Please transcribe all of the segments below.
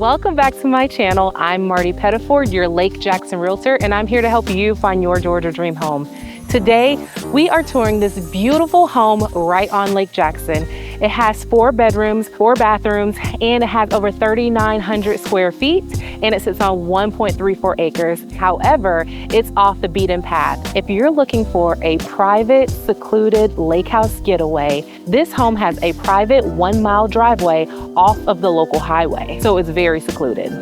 Welcome back to my channel. I'm Marty Pettiford, your Lake Jackson realtor, and I'm here to help you find your Georgia dream home. Today, we are touring this beautiful home right on Lake Jackson. It has 4 bedrooms, 4 bathrooms, and it has over 3,900 square feet, and it sits on 1.34 acres. However, it's off the beaten path. If you're looking for a private, secluded lake house getaway, this home has a private 1-mile driveway off of the local highway, so it's very secluded.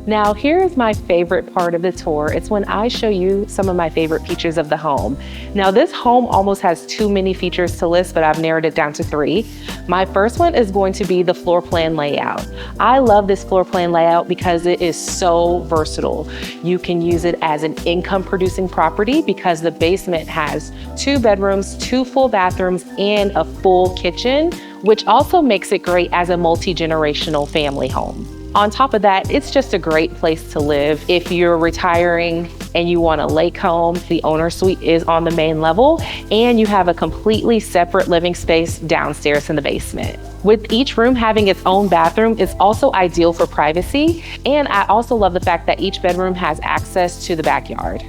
Now, here's my favorite part of the tour. It's when I show you some of my favorite features of the home. Now, this home almost has too many features to list, but I've narrowed it down to 3. My first one is going to be the floor plan layout. I love this floor plan layout because it is so versatile. You can use it as an income producing property because the basement has 2 bedrooms, 2 full bathrooms, and a full kitchen, which also makes it great as a multi-generational family home. On top of that, it's just a great place to live. If you're retiring and you want a lake home, the owner suite is on the main level, and you have a completely separate living space downstairs in the basement. With each room having its own bathroom, it's also ideal for privacy. And I also love the fact that each bedroom has access to the backyard.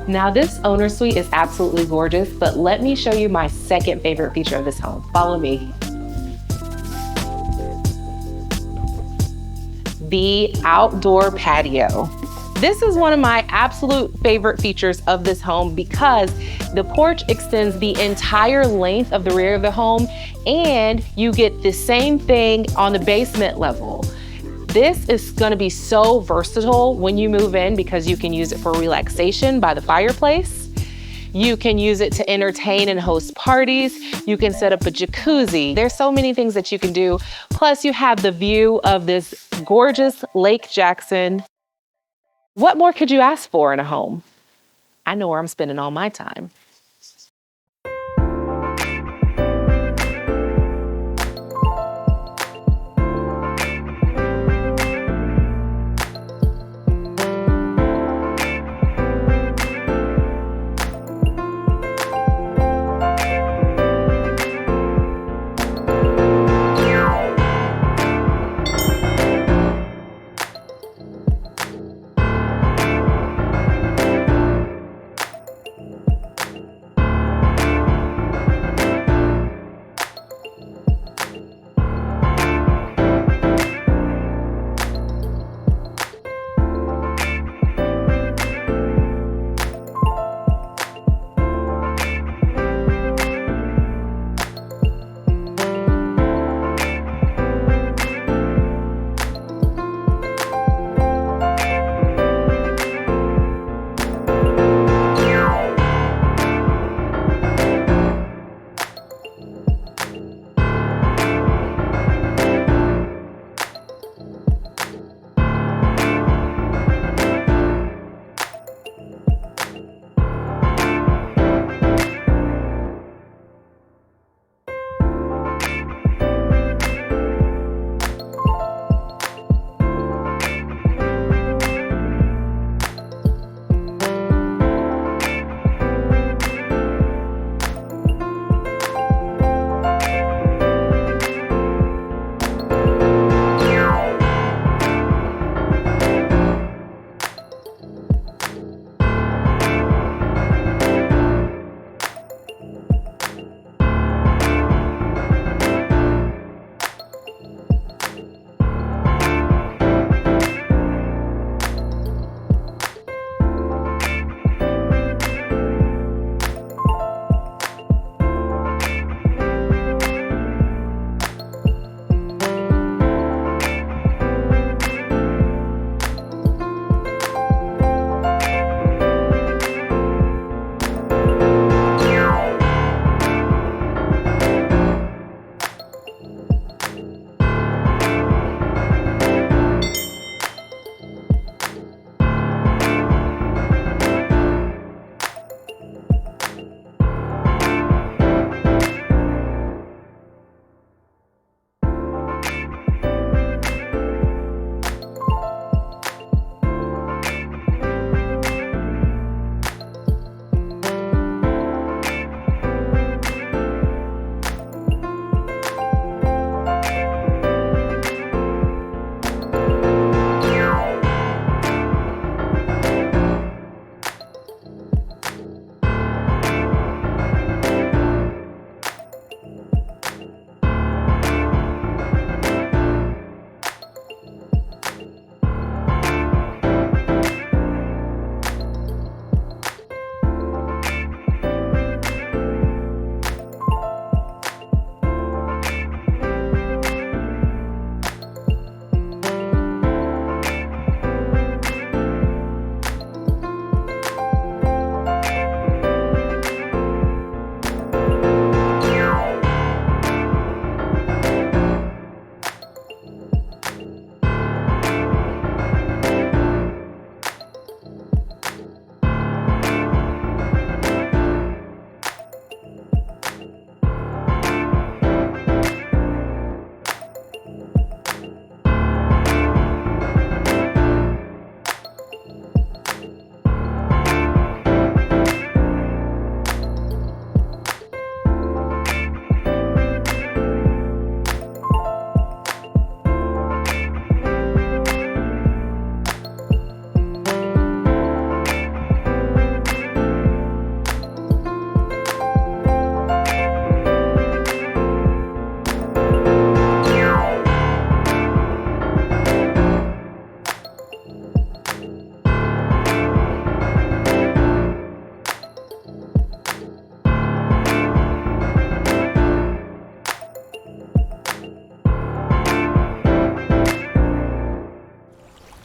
Now, this owner suite is absolutely gorgeous, but let me show you my second favorite feature of this home. Follow me. The outdoor patio. This is one of my absolute favorite features of this home because the porch extends the entire length of the rear of the home, and you get the same thing on the basement level. This is gonna be so versatile when you move in because you can use it for relaxation by the fireplace. You can use it to entertain and host parties. You can set up a jacuzzi. There's so many things that you can do. Plus you have the view of this gorgeous Lake Jackson. What more could you ask for in a home? I know where I'm spending all my time.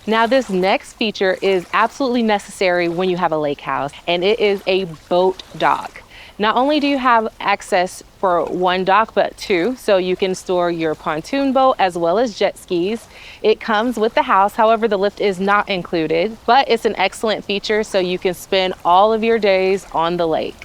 Now, this next feature is absolutely necessary when you have a lake house, and it is a boat dock. Not only do you have access for one dock, but two, so you can store your pontoon boat as well as jet skis. It comes with the house, however, the lift is not included, but it's an excellent feature so you can spend all of your days on the lake.